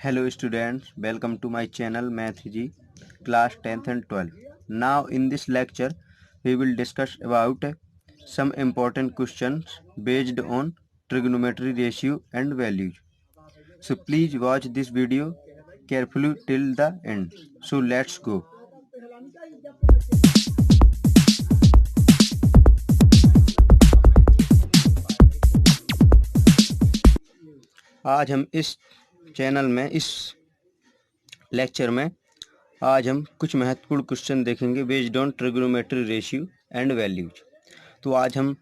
Hello students, welcome to my channel Math Ji, class 10th and 12th. Now in this lecture, we will discuss about some important questions based on trigonometry ratio and values. So please watch this video carefully till the end. So let's go. आज हम इस channel में इस lecture में आज हम कुछ महत्वपूर्ण क्वेश्चन देखेंगे based on trigonometry ratio and values. तो आज हम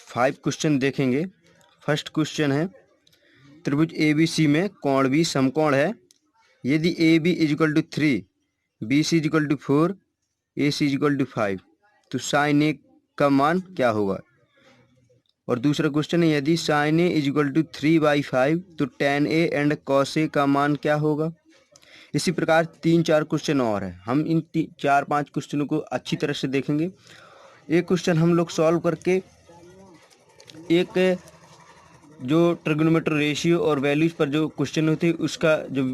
5 क्वेश्चन देखेंगे। फर्स्ट क्वेश्चन है, त्रिभुज ABC में कोण भी समकोण है यदि AB equal to 3, BC equal to 4, AC equal to 5 तो साइन ए का मान क्या होगा। और दूसरा क्वेश्चन है, यदि साइन ए इक्वल टू 3/5 तो tan A and cos A का मान क्या होगा। इसी प्रकार 3-4 क्वेश्चन और हैं। हम इन 4-5 क्वेश्चनों को अच्छी तरह से देखेंगे। एक क्वेश्चन हम लोग सॉल्व करके एक जो ट्रिग्नोमेट्री रेशियो और वैल्यूज पर जो क्वेश्चन होते हैं उसका जो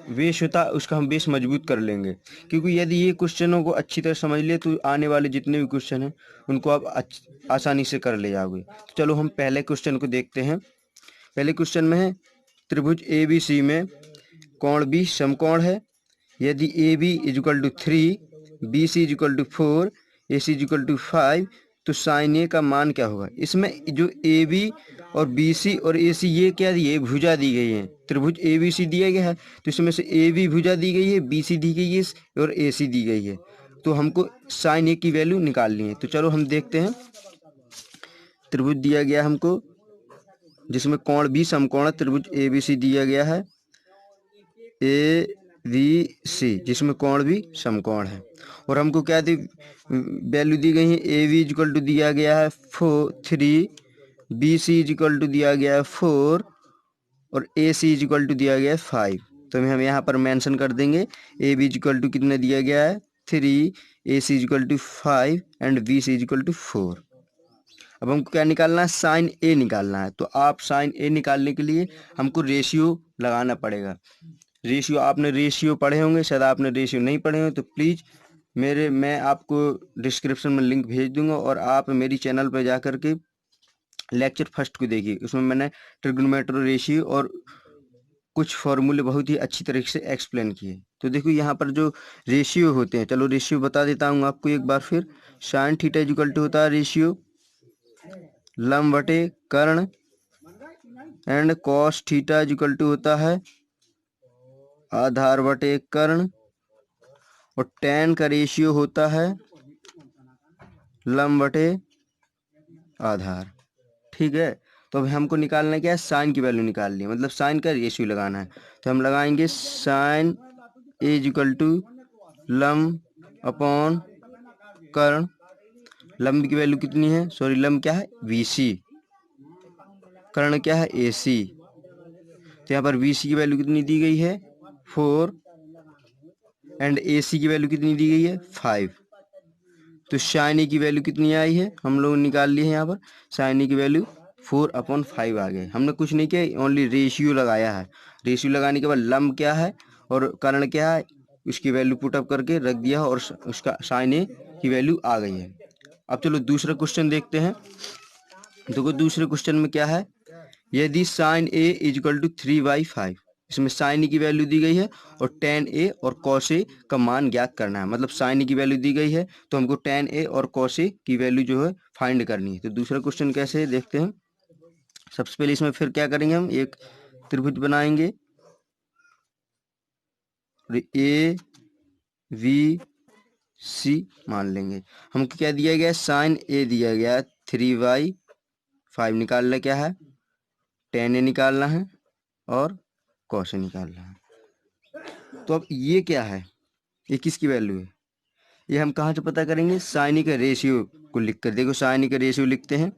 बेस होता है उसका हम बेस मजबूत कर लेंगे, क्योंकि यदि ये क्वेश्चनों को अच्छी तरह समझ ले तो आने वाले जितने भी क्वेश्चन हैं उनको आप आसानी से कर ले जाओगे। तो चलो हम पहले क्वेश्चन को देखते हैं। पहले क्वेश्चन में है, त्रिभुज ABC में कोण भी समकोण है यदि AB equal to 3, BC equal to 4, AC equal to 5 तो साइन ए का मान क्या होगा। इसमें जो AB और BC और AC ये क्या दिए, भुजा दी गई है। त्रिभुज ABC दिया गया है तो इसमें से AB भुजा दी गई है, BC दी गई है और AC दी गई है। तो हमको साइन ए की वैल्यू निकालनी है। तो चलो हम देखते हैं। त्रिभुज दिया गया हमको जिसमें कोण भी समकोण है, त्रिभुज ABC दिया गया है ABC जिसमें कोण भी समकोण है। और हमको क्या दी वैल्यू दी गई है, AB इक्वल टू दिया गया है 3, BC इक्वल टू दिया गया है 4 और AC इक्वल टू दिया गया है 5। तो हम यहाँ पर मेंशन कर देंगे AB इक्वल टू कितना दिया गया है 3, AC equal to 5 and BC equal to 4। अब हमको क्या निकालना है, साइन ए निकालना है। तो आप साइन ए निकालने के लिए हमको रेशियो लगाना पड़ेगा। रेशियो आपने रेशियो पढ़े होंगे, शायद आपने रेशियो नहीं पढ़े होंगे तो प्लीज़ मैं आपको डिस्क्रिप्शन में लिंक भेज दूंगा और आप मेरी चैनल पर जा कर के लेक्चर फर्स्ट को देखिए। उसमें मैंने ट्रिग्नोमेट्री रेशियो और कुछ फॉर्मूले बहुत ही अच्छी तरीके से एक्सप्लेन किए। तो देखो यहाँ पर जो रेशियो होते हैं, चलो रेशियो बता देता हूँ आपको एक बार फिर। साइन थीटा इक्वल टू होता है रेशियो लंब बटे कर्ण and cos theta equal to होता है आधार बटे कर्ण और tan का रेशियो होता है लंब बटे आधार। ठीक है, तो अब हमको निकालना क्या है, साइन की वैल्यू निकालनी है, मतलब साइन का रेशियो लगाना है। तो हम लगाएंगे साइन ए इक्वल टू लंब अपॉन कर्ण। लंब की वैल्यू कितनी है, सॉरी लंब क्या है BC, कर्ण क्या है AC। तो यहाँ पर BC की वैल्यू कितनी दी गई है 4 एंड AC की वैल्यू कितनी दी गई है 5। तो साइन ए की वैल्यू कितनी आई है, हम लोग निकाल लिए हैं। यहाँ पर साइन ए की वैल्यू 4/5 आ गए। हमने कुछ नहीं किया, ओनली रेशियो लगाया है। रेशियो लगाने के बाद लंब क्या है और कर्ण क्या है उसकी वैल्यू पुट अप करके रख दिया और उसका साइन ए की वैल्यू आ गई है। अब चलो दूसरा क्वेश्चन देखते हैं। देखो दूसरे क्वेश्चन में क्या है, यदि साइन ए इक्वल टू 3/5, इसमें साइन ए की वैल्यू दी गई है और tan ए और cos ए का मान ज्ञात करना है। मतलब साइन ए की वैल्यू दी गई है तो हमको tan ए और cos ए की वैल्यू जो है फाइंड करनी है। तो दूसरा क्वेश्चन कैसे है देखते हैं। सबसे पहले इसमें फिर क्या करेंगे, हम एक त्रिभुज बनाएंगे ABC मान लेंगे। हमको क्या दिया गया है, साइन ए दिया गया है 3/5 निकालना क्या है, tan ए निकालना है और cos ए निकालना है। तो अब ये क्या है, ये किसकी वैल्यू है, ये हम कहाँ से पता करेंगे, साइन ए का रेशियो को लिख कर। देखो साइन ए का रेशियो लिखते हैं।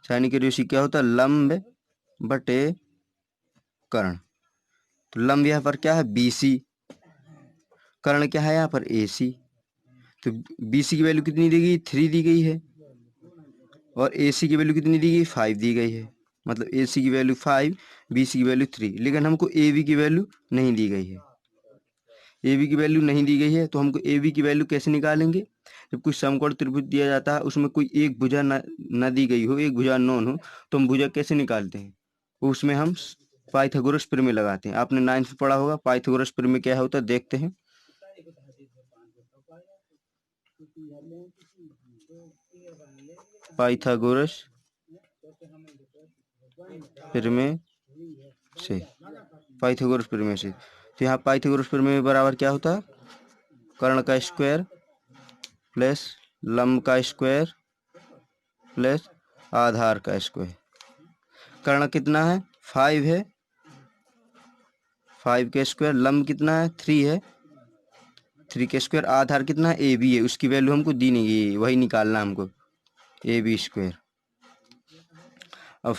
साइन ए का रेशियो क्या होता है, लंब बटे कर्ण। तो लंब यहाँ पर क्या है BC, कर्ण क्या है यहाँ पर AC। तो BC की वैल्यू कितनी दी गई 3 दी गई है और AC की वैल्यू कितनी दी गई 5 दी गई है। मतलब ए सी की वैल्यू 5, बी सी की वैल्यू 3, लेकिन हमको ए बी की वैल्यू नहीं दी गई है। ए बी की वैल्यू नहीं दी गई है तो हमको ए बी की वैल्यू कैसे निकालेंगे? जब कोई समकोण त्रिभुज दिया जाता है उसमें कोई एक भुजा न दी गई हो, एक भुजा नॉन हो, तो हम भुजा कैसे निकालते हैं? उसमें हम पाइथागोरस प्रमेय लगाते हैं। आपने 9th में पढ़ा होगा पाइथागोरस प्रमेय क्या होता है, देखते हैं। पाइथागोरस प्रमेय से, पाइथागोरस प्रमेय से, तो यहाँ पाइथागोरस प्रमेय बराबर क्या होता है? कर्ण का स्क्वायर प्लस लंब का स्क्वायर प्लस आधार का स्क्वायर। कर्ण कितना है? 5 है, 5 का स्क्वायर। लंब कितना है? 3 है, 3 का स्क्वायर। आधार कितना है? ए बी है, उसकी वैल्यू हमको दी नहीं गई, वही निकालना हमको, ए बी स्क्वायर। अब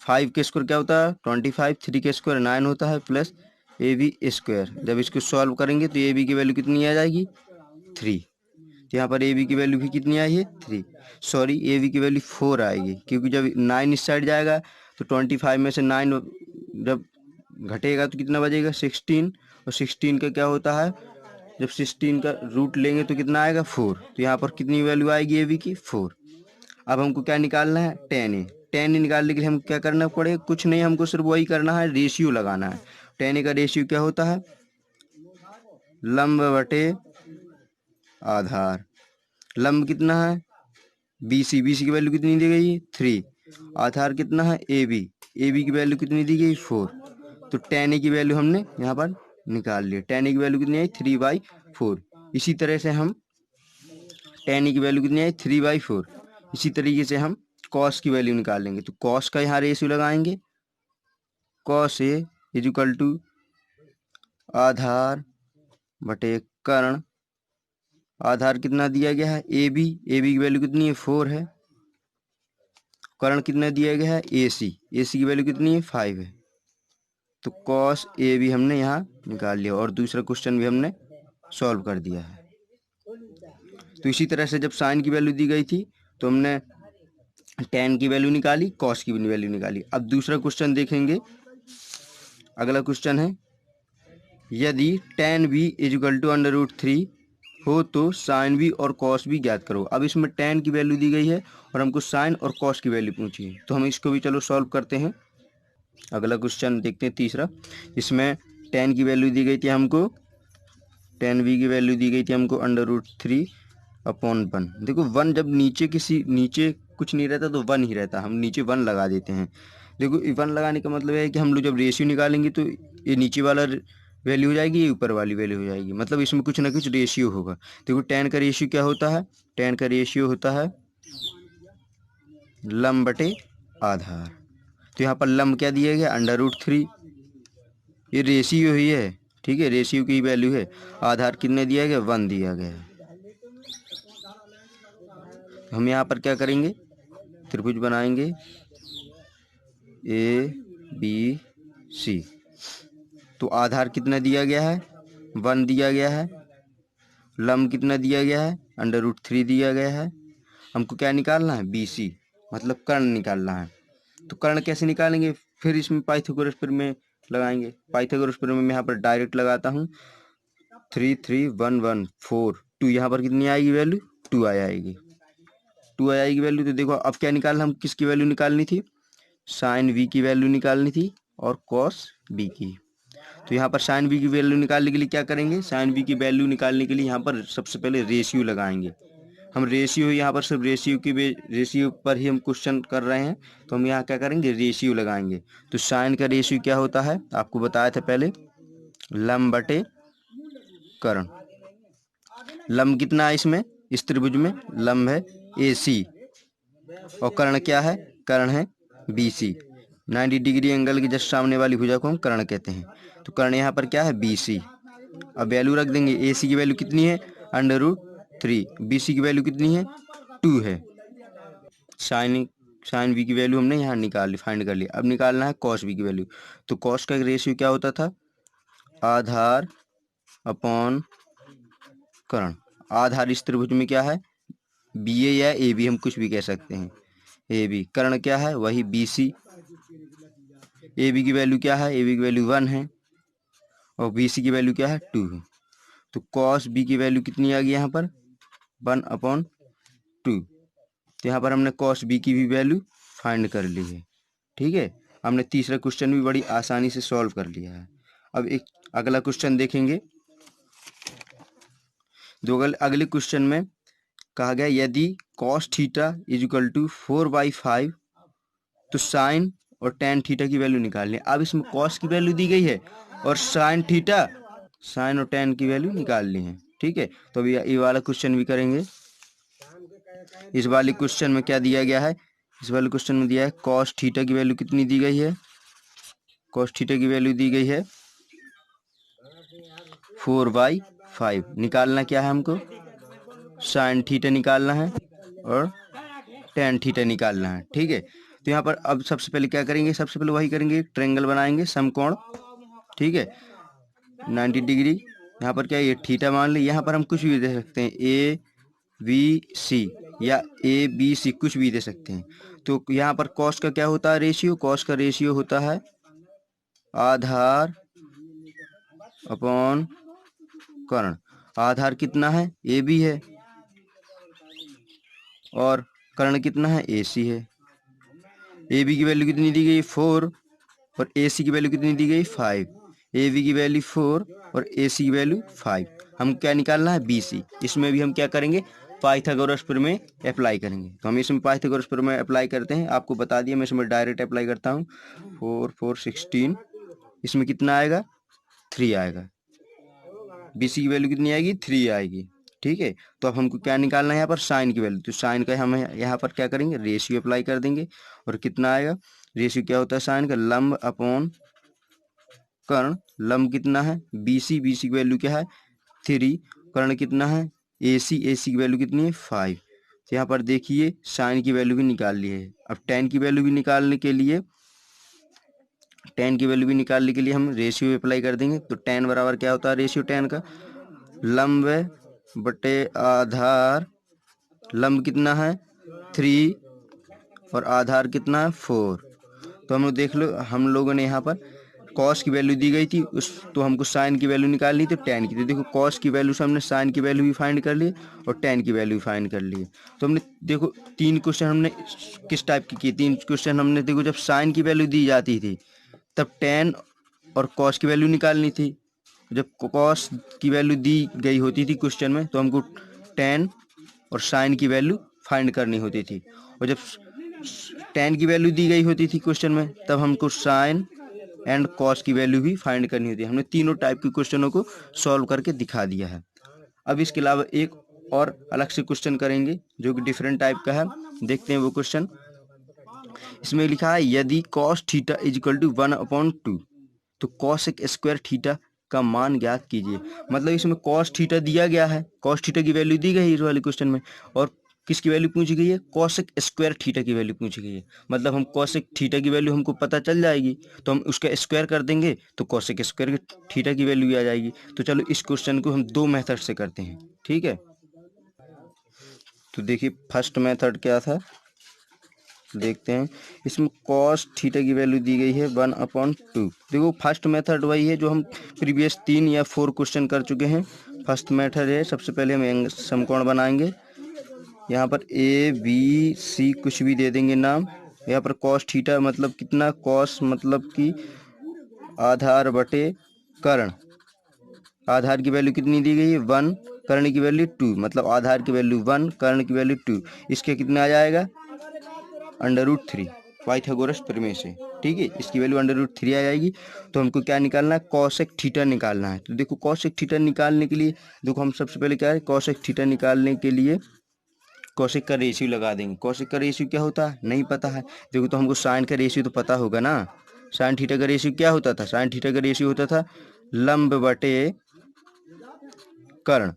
5 के स्क्वायर क्या होता है? 25, 3 के स्क्वायर 9 होता है, प्लस ए बी स्क्वायर। जब इसको सॉल्व करेंगे तो ए बी की वैल्यू कितनी आ जाएगी? 3। तो यहाँ पर ए बी की वैल्यू भी कितनी आई है? 3। सॉरी, ए बी की वैल्यू 4 आएगी, क्योंकि जब 9 इस साइड जाएगा तो 25 में से 9 जब घटेगा तो कितना बचेगा? 16। और 16 का क्या होता है? जब 16 का रूट लेंगे तो कितना आएगा? 4। तो यहाँ पर कितनी वैल्यू आएगी ए बी की? 4। अब हमको क्या निकालना है? tan ए। tan ए निकालने के लिए हम क्या करना पड़ेगा? कुछ नहीं, हमको सिर्फ वही करना है, रेशियो लगाना है। tan ए का रेशियो क्या होता है? लंब बटे आधार। लंब कितना है? बी सी, बी सी की वैल्यू कितनी दी गई है? 3। आधार कितना है? ए बी, ए बी की वैल्यू कितनी दी गई? 4। तो tan ए की वैल्यू हमने यहाँ पर निकाल ली। tan ए की वैल्यू कितनी आई? 3/4। इसी तरह से हम tan ए की वैल्यू कितनी आई? 3/4। इसी तरीके से हम cos की वैल्यू निकालेंगे। तो cos का यहाँ रेशियो लगाएंगे, cos ए इजिकल टू आधार बटे कर्ण। आधार कितना दिया गया है? ए बी, ए बी की वैल्यू कितनी है? 4 है। कर्ण कितना दिया गया है? ए सी, ए सी की वैल्यू कितनी है? 5 है। तो cos ए बी हमने यहाँ निकाल लिया और दूसरा क्वेश्चन भी हमने सॉल्व कर दिया है। तो इसी तरह से जब साइन की वैल्यू दी गई थी तो हमने tan की वैल्यू निकाली, cos की वैल्यू निकाली। अब दूसरा क्वेश्चन देखेंगे। अगला क्वेश्चन है, यदि tan b इजिकल टू √3 हो तो साइन b और cos b ज्ञात करो। अब इसमें tan की वैल्यू दी गई है और हमको साइन और cos की वैल्यू पूछी है, तो हम इसको भी चलो सॉल्व करते हैं। अगला क्वेश्चन देखते हैं तीसरा। इसमें tan की वैल्यू दी गई थी हमको, tan b की वैल्यू दी गई थी हमको √3/1। देखो 1 जब नीचे कुछ नहीं रहता तो 1 ही रहता, हम नीचे 1 लगा देते हैं। देखो 1 लगाने का मतलब है कि हम लोग जब रेशियो निकालेंगे तो ये नीचे वाला वैल्यू हो जाएगी, ये ऊपर वाली वैल्यू हो जाएगी, मतलब इसमें कुछ ना कुछ रेशियो होगा। देखो tan का रेशियो क्या होता है? tan का रेशियो होता है लंब बटे आधार। तो यहाँ पर लंब क्या दिया गया? √3। ये रेशियो ही है, ठीक है, रेशियो की वैल्यू है। आधार कितने दिया गया? 1 दिया गया है। हम यहाँ पर क्या करेंगे? त्रिभुज बनाएंगे ए बी सी। तो आधार कितना दिया गया है? 1 दिया गया है। लंब कितना दिया गया है? √3 दिया गया है। हमको क्या निकालना है? बी सी, मतलब कर्ण निकालना है। तो कर्ण कैसे निकालेंगे? फिर इसमें पाइथागोरस प्रमेय लगाएंगे। पाइथागोरस प्रमेय में यहाँ पर डायरेक्ट लगाता हूँ। 3 3 1 1 4 2, यहाँ पर कितनी आएगी वैल्यू? 2 आ जाएगी, 2 आ जाएगी वैल्यू। तो देखो अब क्या निकालना, हम किसकी वैल्यू निकालनी थी? साइन वी की वैल्यू निकालनी थी और कॉस बी की। तो यहाँ पर साइन बी की वैल्यू निकालने के लिए क्या करेंगे? साइन बी की वैल्यू निकालने के लिए यहाँ पर सबसे पहले रेशियो लगाएंगे। हम रेशियो, यहाँ पर सिर्फ रेशियो पर ही हम क्वेश्चन कर रहे हैं, तो हम यहाँ क्या करेंगे? रेशियो लगाएंगे। तो साइन का रेशियो क्या होता है? आपको बताया था पहले, लंब बटे कर्ण। लंब कितना है इसमें? इस त्रिभुज में लंब है ए सी और कर्ण क्या है? कर्ण है बी सी। 90 डिग्री एंगल के जस्ट सामने वाली भुजा को हम कर्ण कहते हैं। तो कर्ण यहाँ पर क्या है? B C. अब वैल्यू रख देंगे। ए सी की वैल्यू कितनी है? √3। बी सी की वैल्यू कितनी है? 2 है। साइन बी की वैल्यू हमने यहाँ फाइंड कर ली। अब निकालना है कॉस बी की वैल्यू। तो कॉस का रेशियो क्या होता था? आधार अपॉन कर्ण। आधार इस त्रिभुज में क्या है? बी ए या ए बी, हम कुछ भी कह सकते हैं। A B. कर्ण क्या है? वही बी सी। ए बी की वैल्यू क्या है, ए बी की वैल्यू 1 है और बी सी की वैल्यू क्या है 2 है। तो कॉस बी की वैल्यू कितनी आ गई यहाँ पर 1/2। तो यहाँ पर हमने कॉस बी की भी वैल्यू फाइंड कर ली है। ठीक है, हमने तीसरा क्वेश्चन भी बड़ी आसानी से सॉल्व कर लिया है। अब एक अगला क्वेश्चन देखेंगे। अगले क्वेश्चन में कहा गया यदि cos theta is equal to 4/5 तो साइन और टेन थीटा की वैल्यू निकालनी है। अब इसमें कॉस की वैल्यू दी गई है और साइन और टेन की वैल्यू निकालनी है। ठीक है, तो अभी ये वाला क्वेश्चन भी करेंगे। इस वाले क्वेश्चन में क्या दिया गया है, इस वाले क्वेश्चन में दिया है कॉस थीटा की वैल्यू कितनी दी गई है, कॉस थीटा की वैल्यू दी गई है 4/5। निकालना क्या है हमको, साइन थीटा निकालना है और टेन थीटा निकालना है। ठीक है, तो यहाँ पर अब सबसे पहले क्या करेंगे, सबसे पहले वही करेंगे, ट्रायंगल बनाएंगे समकोण। ठीक है, 90 डिग्री। यहाँ पर क्या है, ये थीटा मान ली। यहाँ पर हम कुछ भी दे सकते हैं, ए बी सी या ए बी सी कुछ भी दे सकते हैं। तो यहाँ पर कॉस का क्या होता है रेशियो, कॉस का रेशियो होता है आधार अपॉन कर्ण। आधार कितना है, ए बी है और कर्ण कितना है, ए सी है। ए बी की वैल्यू कितनी दी गई 4 और ए सी की वैल्यू कितनी दी गई 5। ए बी की वैल्यू 4 और ए सी की वैल्यू 5। हम क्या निकालना है, बी सी। इसमें भी हम क्या करेंगे, पाइथागोरस प्रमेय अप्लाई करेंगे। तो हम इसमें पाइथागोरस प्रमेय अप्लाई करते हैं, आपको बता दिया, मैं इसमें डायरेक्ट अप्लाई करता हूँ। 4 4 16, इसमें कितना आएगा 3 आएगा। बी सी की वैल्यू कितनी आएगी 3 आएगी। ठीक है, तो अब हमको क्या निकालना है यहाँ पर, साइन की वैल्यू। तो साइन का हम यहाँ पर क्या करेंगे, रेशियो अप्लाई कर देंगे और कितना आएगा, रेशियो क्या होता है साइन का, लंब अपॉन कर्ण। लंब कितना है बी सी की वैल्यू क्या है 3, कर्ण कितना है ए सी की वैल्यू कितनी है 5। तो यहाँ पर देखिए साइन की वैल्यू भी निकाल ली है। अब टेन की वैल्यू भी निकालने के लिए, हम रेशियो अप्लाई कर देंगे। तो टेन बराबर क्या होता है रेशियो टेन का, लंब बटे आधार। लंब कितना है 3 और आधार कितना है 4। तो हम लोग देख लो, हम लोगों ने यहाँ पर कॉस की वैल्यू दी गई थी तो हमको साइन की वैल्यू निकालनी थी टेन की। तो देखो कॉस की वैल्यू से हमने साइन की वैल्यू भी फाइंड कर ली और टेन की वैल्यू भी फाइंड कर ली। तो हमने देखो 3 क्वेश्चन हमने किस टाइप की किए, 3 क्वेश्चन हमने देखो जब साइन की वैल्यू दी जाती थी तब टेन और कॉस की वैल्यू निकालनी थी। जब कॉस की वैल्यू दी गई होती थी क्वेश्चन में तो हमको टेन और साइन की वैल्यू फाइंड करनी होती थी। और जब टेन की वैल्यू दी गई होती थी क्वेश्चन में तब हमको साइन एंड कॉस की वैल्यू भी फाइंड करनी होती है। हमने तीनों टाइप के क्वेश्चनों को सॉल्व करके दिखा दिया है। अब इसके अलावा एक और अलग से क्वेश्चन करेंगे जो कि डिफरेंट टाइप का है, देखते हैं वो क्वेश्चन। इसमें लिखा है यदि cos theta is equal to 1/2 तो कॉसेक स्क्वायर थीटा का मान ज्ञात कीजिए। मतलब इसमें कॉस थीटा दिया गया है, कॉस थीटा की वैल्यू दी गई है इस वाले क्वेश्चन में, और किसकी वैल्यू पूछी गई है, कॉसेक स्क्वायर थीटा की वैल्यू पूछी गई है। मतलब हम कॉसेक थीटा की वैल्यू हमको पता चल जाएगी तो हम उसका स्क्वायर कर देंगे तो कॉसेक स्क्वायर थीटा की वैल्यू भी आ जाएगी। तो चलो इस क्वेश्चन को हम 2 मेथड से करते हैं। ठीक है, तो देखिए फर्स्ट मेथड क्या था देखते हैं। इसमें कॉस थीटा की वैल्यू दी गई है 1/2। देखो फर्स्ट मेथड वही है जो हम प्रीवियस 3 या 4 क्वेश्चन कर चुके हैं। फर्स्ट मेथड है, सबसे पहले हम समकोण बनाएंगे। यहाँ पर ए बी सी कुछ भी दे देंगे नाम। यहाँ पर कॉस थीटा मतलब कितना, कॉस मतलब कि आधार बटे कर्ण। आधार की वैल्यू कितनी दी गई है 1, कर्ण की वैल्यू 2, मतलब आधार की वैल्यू 1, कर्ण की वैल्यू 2। इसके कितना आ जाएगा √3 पाइथागोरस प्रमेय से। ठीक है, इसकी वैल्यू √3 आ जाएगी। तो हमको क्या निकालना है, कॉसेक थीटा निकालना है। तो देखो कॉसेक थीटा निकालने के लिए देखो हम सबसे पहले क्या है, कॉसेक थीटा निकालने के लिए कॉसेक का रेशियो लगा देंगे। कॉसेक का रेशियो क्या होता है नहीं पता है, देखो तो हमको साइन का रेशियो तो पता होगा ना। साइन थीटा का रेशियो क्या होता था, साइन थीटा का रेशियो होता था लंब बटे कर्ण।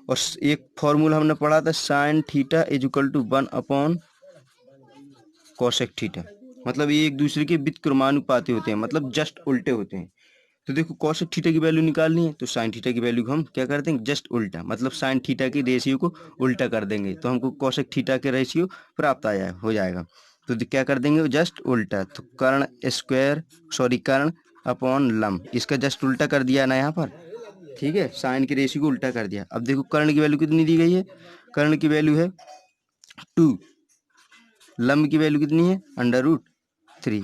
और एक फॉर्मूला हमने पढ़ा था sine theta is equal to 1/cosec theta. मतलब ये एक दूसरे के व्युत्क्रमानुपाती होते हैं, मतलब जस्ट उल्टे होते हैं। तो देखो cosec थीटा की वैल्यू निकालनी है तो साइन थीटा की वैल्यू को हम क्या कर देंगे जस्ट उल्टा, मतलब साइन थीटा की रेशियो को उल्टा कर देंगे तो हमको cosec थीटा के रेशियो प्राप्त हो जाएगा। तो क्या कर देंगे जस्ट उल्टा, तो कर्ण स्क्वायर सॉरी कर्ण अपॉन लंब, इसका जस्ट उल्टा कर दिया ना यहाँ पर, ठीक है, साइन की रेशियो को उल्टा कर दिया। अब देखो कर्ण की वैल्यू कितनी दी गई है, कर्ण की वैल्यू है 2, लंब की वैल्यू कितनी है √3,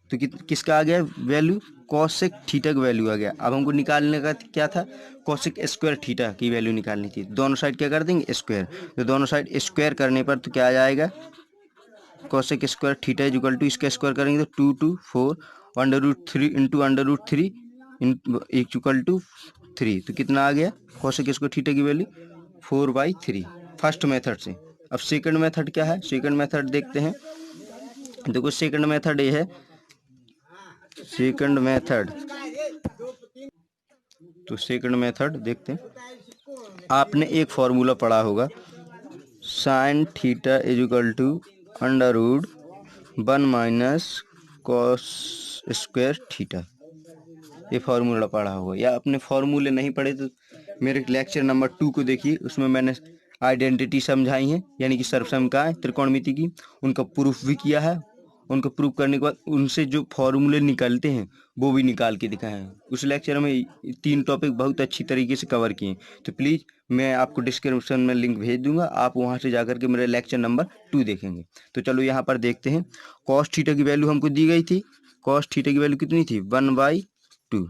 तो किसका आ गया वैल्यू, कॉसेक थीटा का वैल्यू आ गया। अब हमको निकालने का क्या था, कॉसेक स्क्वायर थीटा की वैल्यू निकालनी थी। दोनों साइड क्या कर देंगे स्क्वायर, तो दोनों साइड स्क्वायर करने पर तो क्या आ जाएगा, cosec square theta is equal to, इसका स्क्वायर करेंगे तो 2 2 4 √3 इंटू √3 इक्वल टू 3, तो कितना आ गया कॉसेक स्क्वायर थीटा की वैल्यू 4/3 फर्स्ट मेथड से। अब सेकंड मेथड क्या है, सेकंड मेथड देखते हैं। देखो सेकंड मेथड ये है, सेकंड मेथड, तो सेकंड मेथड देखते हैं। आपने एक फॉर्मूला पढ़ा होगा, sine theta is equal to √1 minus cos square theta, ये फार्मूला पढ़ा होगा। या अपने फार्मूले नहीं पढ़े तो मेरे लेक्चर नंबर 2 को देखिए, उसमें मैंने आइडेंटिटी समझाई है, यानी कि सर्वसमकाय त्रिकोणमिति की, उनका प्रूफ भी किया है। उनको प्रूफ करने के बाद उनसे जो फॉर्मूले निकलते हैं वो भी निकाल के दिखाए हैं। उस लेक्चर में 3 टॉपिक बहुत अच्छी तरीके से कवर किए, तो प्लीज़ मैं आपको डिस्क्रिप्शन में लिंक भेज दूंगा, आप वहां से जाकर के मेरे लेक्चर नंबर 2 देखेंगे। तो चलो यहाँ पर देखते हैं, कॉस थीटा की वैल्यू हमको दी गई थी, कॉस थीटा की वैल्यू कितनी थी 1/2,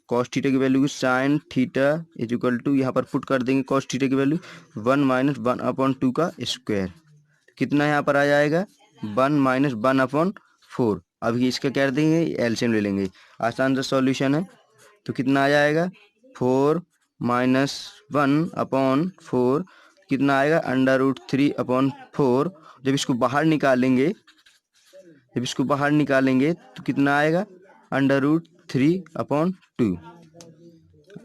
कॉस थीटा की value sine theta is equal to, यहाँ पर पुट कर देंगे कॉस थीटा की वैल्यू 1 - 1/2 का स्क्वायर, कितना यहाँ पर आ जाएगा 1 - 1/4। अभी इसका क्या कर देंगे एलसीएम ले लेंगे, आसान सा सॉल्यूशन है। तो कितना आ जाएगा 4 - 1/4, कितना आएगा √3/4। जब इसको बाहर निकालेंगे, जब इसको बाहर निकालेंगे तो कितना आएगा √3/2,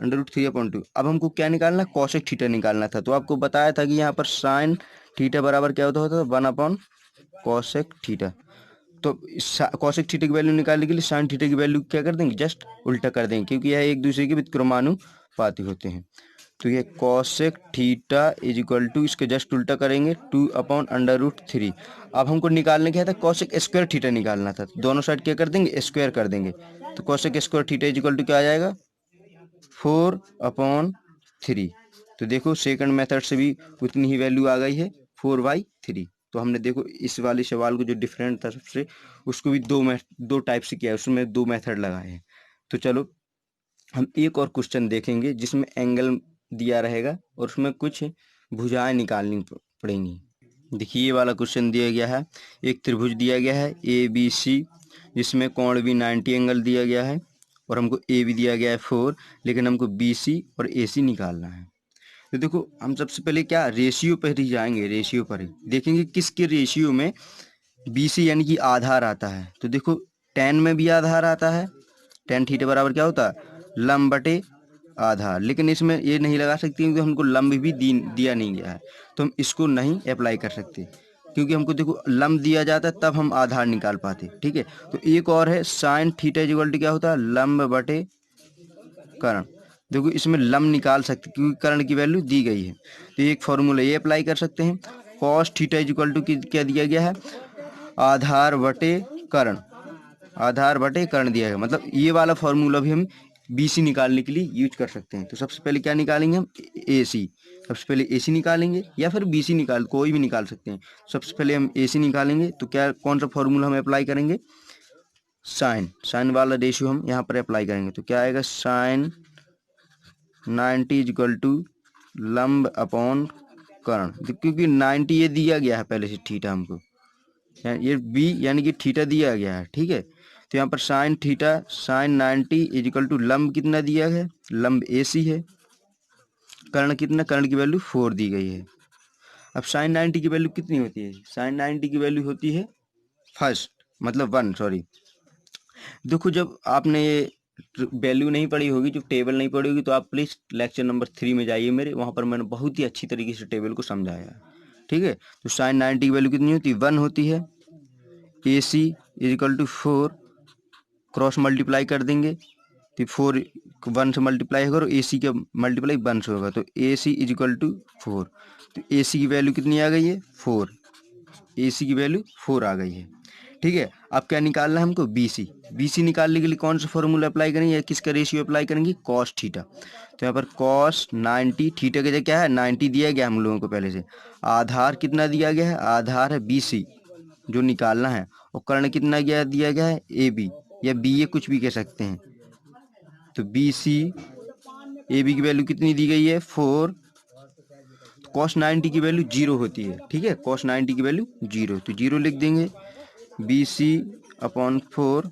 √3/2। अब हमको क्या निकालना, कॉसेक थीटा निकालना था। तो आपको बताया था कि यहाँ पर साइन थीटा बराबर क्या होता था 1/कॉसेक थीटा। तो कॉसेक थीटा की वैल्यू निकालने के लिए साइन थीटा की वैल्यू क्या कर देंगे जस्ट उल्टा कर देंगे, क्योंकि यह एक दूसरे के व्युत्क्रमानुपाती होते हैं। तो ये cosec theta is equal to, इसके जस्ट उल्टा करेंगे 2/√3। अब हमको निकालने क्या था, कॉसेक स्क्वायर थीटा निकालना था। दोनों साइड क्या कर देंगे स्क्वायर कर देंगे, तो cosec square theta is equal to क्या आ जाएगा 4/3। तो देखो सेकंड मेथड से भी उतनी ही वैल्यू आ गई है 4/3। तो हमने देखो इस वाले सवाल को जो डिफरेंट था सबसे, उसको भी दो टाइप से किया है, उसमें 2 मेथड लगाए हैं। तो चलो हम एक और क्वेश्चन देखेंगे जिसमें एंगल दिया रहेगा और उसमें कुछ भुजाएं निकालनी पड़ेंगी। देखिए ये वाला क्वेश्चन दिया गया है, एक त्रिभुज दिया गया है ABC, जिसमें कोण भी 90 एंगल दिया गया है, और हमको ए भी दिया गया है 4, लेकिन हमको BC और AC निकालना है। तो देखो हम सबसे पहले क्या रेशियो पर ही जाएंगे, रेशियो पर ही देखेंगे किसके रेशियो में BC यानी कि आधार आता है। तो देखो tan में भी आधार आता है, tan थीटा बराबर क्या होता है लंब बटे आधार, लेकिन इसमें ये नहीं लगा सकते क्योंकि हमको लंब भी दिया नहीं गया है, तो हम इसको नहीं अप्लाई कर सकते, क्योंकि हमको देखो लंब दिया जाता है तब हम आधार निकाल पाते। ठीक है, तो एक और है sine theta is equal to क्या होता है लंब बटे कर्ण। देखो इसमें लंब निकाल सकते क्योंकि कर्ण की वैल्यू दी गई है, तो एक फॉर्मूला ये अप्लाई कर सकते हैं। Cos theta is equal to क्या दिया गया है आधार बटे कर्ण, आधार बटे कर्ण दिया है, मतलब ये वाला फॉर्मूला भी हम BC निकालने के लिए यूज कर सकते हैं। तो सबसे पहले क्या निकालेंगे हम AC, सबसे पहले AC निकालेंगे या फिर BC निकाल, कोई भी निकाल सकते हैं। सबसे पहले हम AC निकालेंगे, तो क्या कौन सा फॉर्मूला हम अप्लाई करेंगे साइन वाला रेशियो हम यहाँ पर अप्लाई करेंगे। तो क्या आएगा साइन 90 इज इक्वल टू लंब अपॉन कर्ण, क्योंकि 90 ये दिया गया है पहले से थीटा हमको, ये B यानी कि थीटा दिया गया है। ठीक है, तो यहाँ पर sine theta sine 90 is equal to लंब कितना दिया है लंब AC है, कर्ण कितना, कर्ण की वैल्यू 4 दी गई है। अब साइन 90 की वैल्यू कितनी होती है, साइन 90 की वैल्यू होती है फर्स्ट मतलब 1, सॉरी। देखो जब आपने ये वैल्यू नहीं पढ़ी होगी, जो टेबल नहीं पढ़ी होगी, तो आप प्लीज़ लेक्चर नंबर 3 में जाइए मेरे, वहाँ पर मैंने बहुत ही अच्छी तरीके से टेबल को समझाया है। ठीक है, तो साइन 90 की वैल्यू कितनी होती है 1 होती है। AC is equal to 4, cross multiply कर देंगे तो 4 1 से मल्टीप्लाई होगा और AC का मल्टीप्लाई 1 से होगा, तो AC इज इक्वल टू 4। तो AC की वैल्यू कितनी आ गई है 4। AC की वैल्यू 4 आ गई है। ठीक है, अब क्या निकालना है हमको, BC। BC निकालने के लिए कौन सा फॉर्मूला अप्लाई करेंगे या किसका रेशियो अप्लाई करेंगे, cos थीटा। तो यहाँ पर cos 90, थीटा की जगह क्या है 90 दिया गया हम लोगों को पहले से। आधार कितना दिया गया है, आधार है BC जो निकालना है, और कर्ण कितना दिया गया है AB या BA, कुछ भी कह सकते हैं। तो BC AB की वैल्यू कितनी दी गई है 4, cos 90 की वैल्यू 0 होती है। ठीक है, cos 90 की वैल्यू 0, तो 0 लिख देंगे। BC अपॉन 4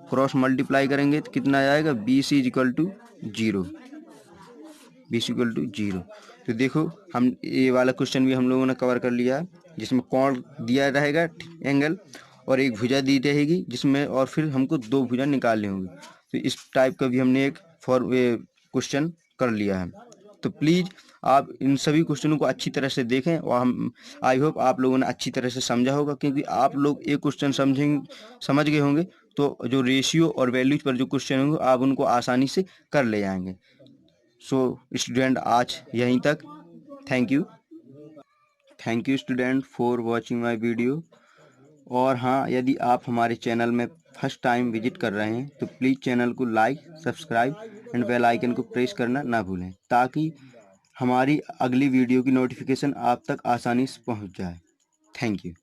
क्रॉस मल्टीप्लाई करेंगे तो कितना आएगा, BC equal to 0, BC equal to 0। तो देखो हम ये वाला क्वेश्चन भी हम लोगों ने कवर कर लिया है, जिसमें कोण दिया रहेगा एंगल, और एक भुजा दी रहेगी जिसमें, और फिर हमको 2 भुजा निकालने होंगे। तो इस टाइप का भी हमने एक क्वेश्चन कर लिया है। तो प्लीज़ आप इन सभी क्वेश्चनों को अच्छी तरह से देखें, और हम आई होप आप लोगों ने अच्छी तरह से समझा होगा, क्योंकि आप लोग एक क्वेश्चन समझ गए होंगे तो जो रेशियो और वैल्यूज पर जो क्वेश्चन होंगे आप उनको आसानी से कर ले जाएंगे। सो स्टूडेंट आज यहीं तक। Thank you student for watching my video. और हाँ, यदि आप हमारे चैनल में फर्स्ट टाइम विजिट कर रहे हैं तो प्लीज़ चैनल को like, subscribe and bell icon को प्रेस करना ना भूलें, ताकि हमारी अगली वीडियो की नोटिफिकेशन आप तक आसानी से पहुंच जाए। Thank you.